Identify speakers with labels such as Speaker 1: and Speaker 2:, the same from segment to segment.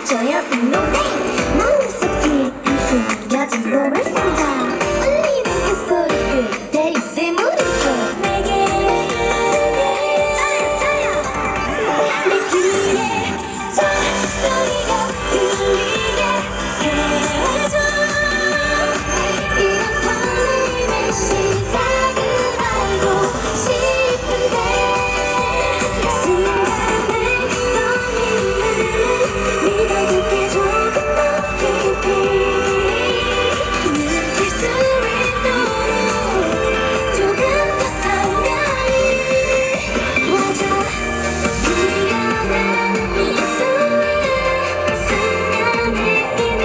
Speaker 1: 맞춰요 이 노래 마음속에 숨겨진 몸을 상자 울리는 그 소리 그대 있을 무릎에 내게 내 귀에 저 소리가 들리게 해줘 이런 설렘의 시작을 알고 싶은데 순간에 너님을 믿어줄게 조금 더 깊이 느낄 수 있도록 조금 더 상냥히 와줘 미련한 미소에 상냥해 이 느낌은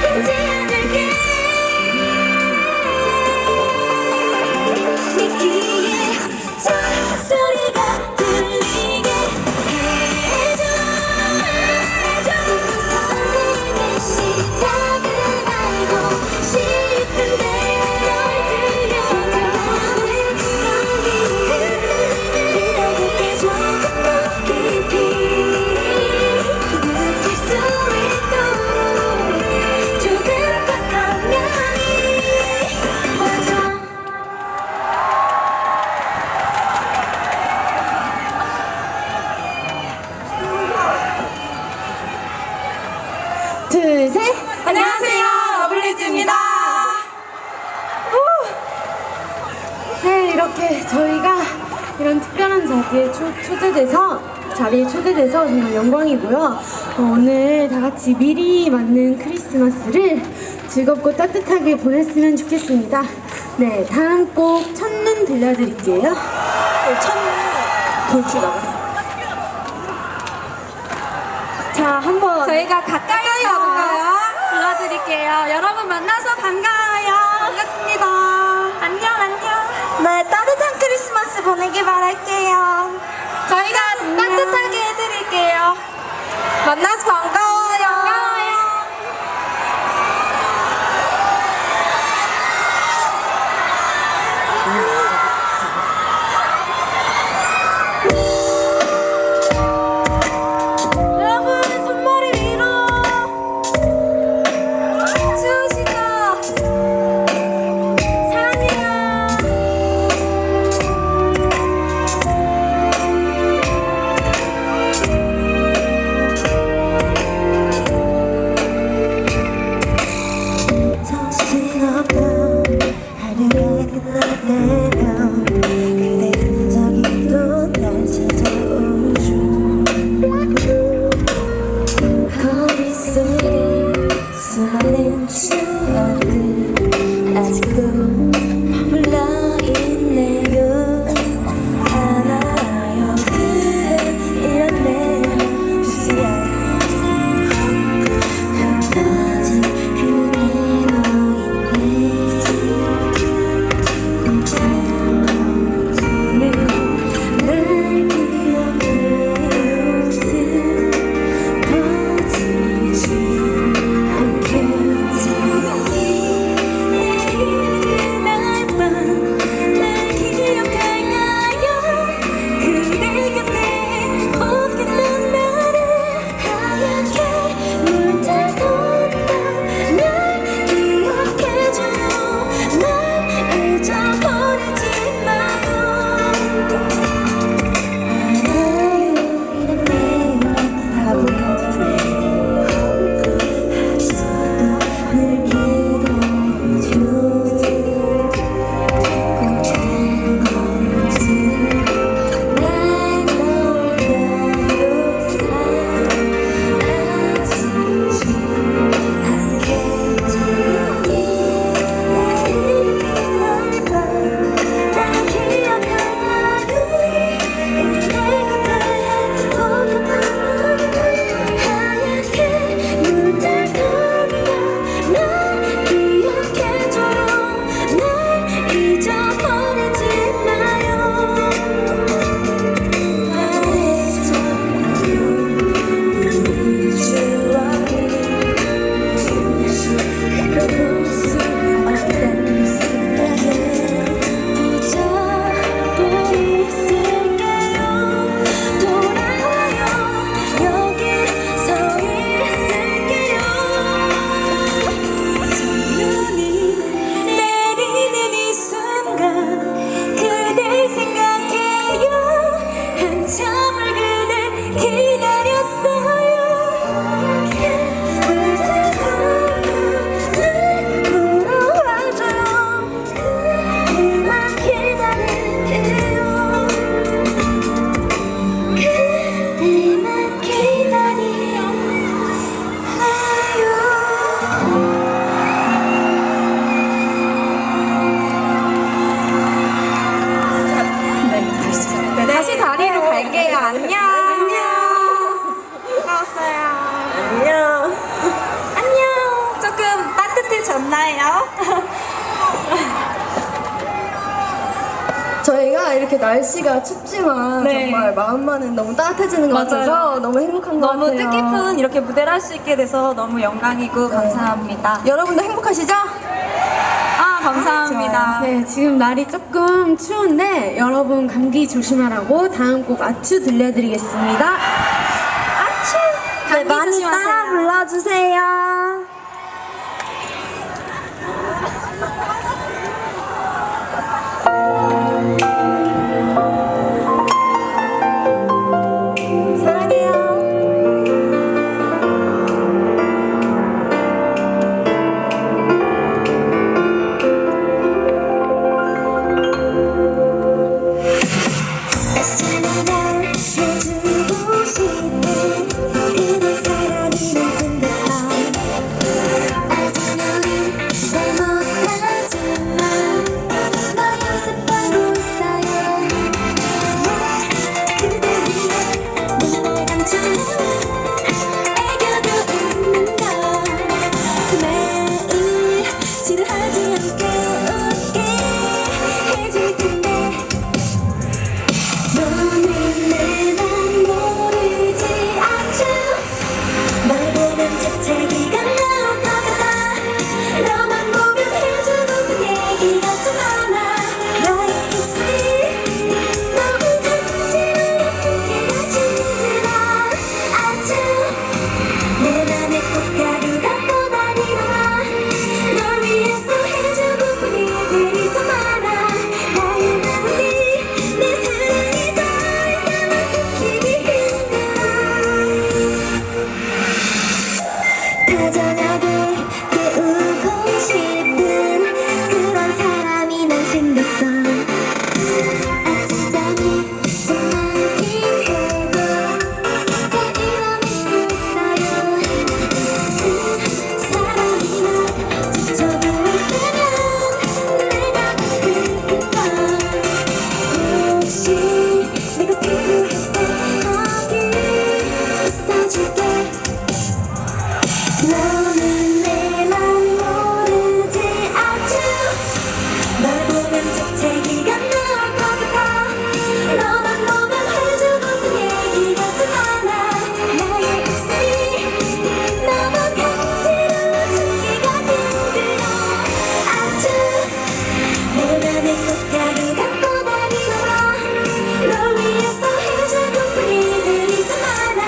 Speaker 1: 잊지 않을게 네 귀에 저 소리가 들리게 해줘 그 설렘의 시작을 알고 싶은데 널 들려줘 믿어볼게 조금 더 깊이 느낄 수 있도록 조금 더 상냥히 와줘 둘, 셋!
Speaker 2: 안녕하세요, 러블리즈입니다.
Speaker 3: 네, 이렇게 저희가 이런 특별한 자리에 초대돼서 정말 영광이고요. 오늘 다 같이 미리 맞는 크리스마스를 즐겁고 따뜻하게 보냈으면 좋겠습니다. 네, 다음 곡 첫눈 들려드릴게요.
Speaker 2: 돌출 나가서.
Speaker 3: 자, 한번
Speaker 2: 저희가 가까이 와볼까요? 불러드릴게요. 여러분 만나서 반가워요. 반갑습니다. 안녕, 안녕.
Speaker 1: 네, 따뜻한 크리스마스 보내길 바랄게요.
Speaker 2: 저희가 따뜻하게 해드릴게요. 만나서 반가워요. 반가워요. 여러분 손머리 위로 주시고 사랑해요.
Speaker 1: 정말 그댈 기다렸어요. 그대에게 돌아와줘요. 그대만 기다릴게요. 그대만 기다릴게요.
Speaker 2: 네, 다시 자리로 갈게요. 안녕.
Speaker 3: 안녕.
Speaker 2: 안녕. 조금 따뜻해졌나요?
Speaker 3: 저희가 이렇게 날씨가 춥지만
Speaker 2: 네.
Speaker 3: 정말 마음만은 너무 따뜻해지는 것
Speaker 2: 맞아요.
Speaker 3: 같아서 너무 행복한 것
Speaker 2: 너무
Speaker 3: 같아요.
Speaker 2: 뜻깊은 이렇게 무대를 할 수 있게 돼서 너무 영광이고 감사합니다.
Speaker 3: 여러분도 행복하시죠?
Speaker 2: 아, 감사합니다.
Speaker 3: 네, 지금 날이 조금 추운데 여러분 감기 조심하라고 다음 곡 아추 들려드리겠습니다.
Speaker 2: 아추!
Speaker 3: 네,
Speaker 2: 감기
Speaker 3: 많이
Speaker 2: 조심하세요.
Speaker 3: 따라 불러주세요.
Speaker 1: 날 해주고 싶은 그런 사랑이 난 생겼어. 아직 너는 잘 못하지만 너 연습하고 있어요. 그대 위해 눈을 감추는 애교도 있는 걸 매일 지루하지 않게 웃게 해줄 텐데 너는 내 맘 모르지 않죠. 널 보면 재채기가 나올 것 같아. 너만 보면 해주고픈 얘기가 좀 많아. 너의 입술이 너무 간지러워 숨기가 힘들어. 아주 내 맘에 꽃가루 갖고 다니나. 널 위해서 해주고픈 일들이 좀 많아. 나의 마음이 내 사랑이 더 이상 숨기기 힘들어. 다정하게 깨우고 싶은 그런 사람이 난 생겼어. 아직 전에 좀 많긴 해도 잘 이뤄낼 수 있어요. 그 사람이 날 지쳐도 있다면 내가 봤을 걸. 혹시 내가 필요할 때 거기 있어줄게. 너는 내 맘 모르지 않죠. 널 보면 재채기가 나올 것 같아. 너만 보면 해주고픈 얘기가 좀 많아. 나의 입술이 너무 간지러워 숨기가 힘들어. 아주 내 맘에 꽃가루 갖고 다니나. 널 위해서 해주고픈 일들이 좀 많아.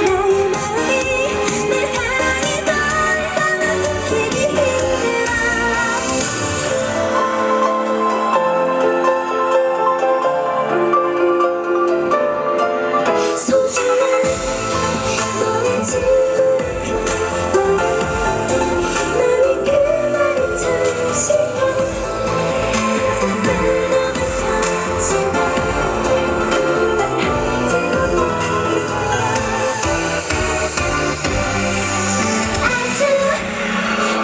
Speaker 1: 나의 마음이 내 사랑이 더 이상 숨기기 힘들어. 소중한 너의 친구 나는 그 말이 참 싫어. 항상 너만 같지만 아주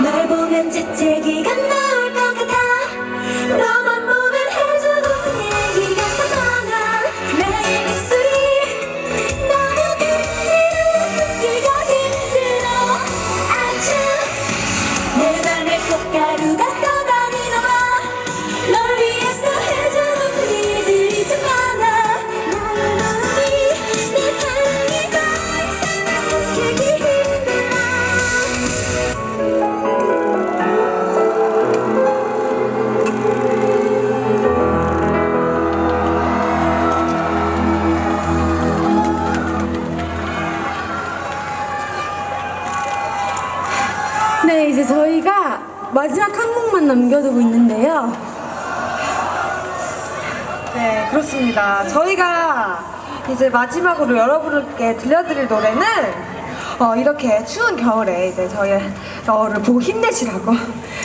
Speaker 1: 널 보면 재채기가 나올 것 같아. 너만 보면 해주고픈 얘기가 더 많아. 나의 입술이 너무 간지러워 숨기가 힘들어. 아주 내 맘에 꽃가루 갖고 다니나 봐. 널 위해서 해주고픈 일들이 좀 많아. 나의 마음이 내 사랑이 더 이상 숨기기 힘들어.
Speaker 3: 네, 이제 저희가 마지막 한 곡만 남겨두고 있는데요.
Speaker 4: 네, 그렇습니다. 저희가
Speaker 2: 이제 마지막으로 여러분께 들려드릴 노래는 이렇게 추운 겨울에 이제 저희를 보고 힘내시라고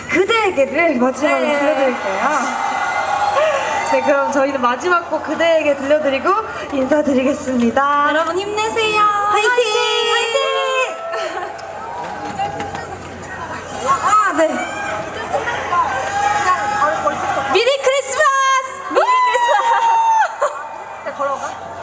Speaker 2: 그대에게를 마지막으로
Speaker 3: 네.
Speaker 2: 들려드릴게요. 네, 그럼 저희는 마지막 곡 그대에게 들려드리고 인사드리겠습니다.
Speaker 3: 여러분 힘내세요.
Speaker 2: 화이팅! 아, 네.
Speaker 3: 미리 크리스마스!
Speaker 2: 미리 크리스마스! 네, 걸어가.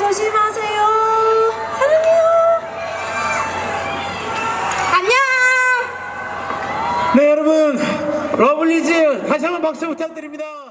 Speaker 3: 조심하세요. 사랑해요. 안녕.
Speaker 4: 네, 여러분, 러블리즈 다시 한번 박수 부탁드립니다.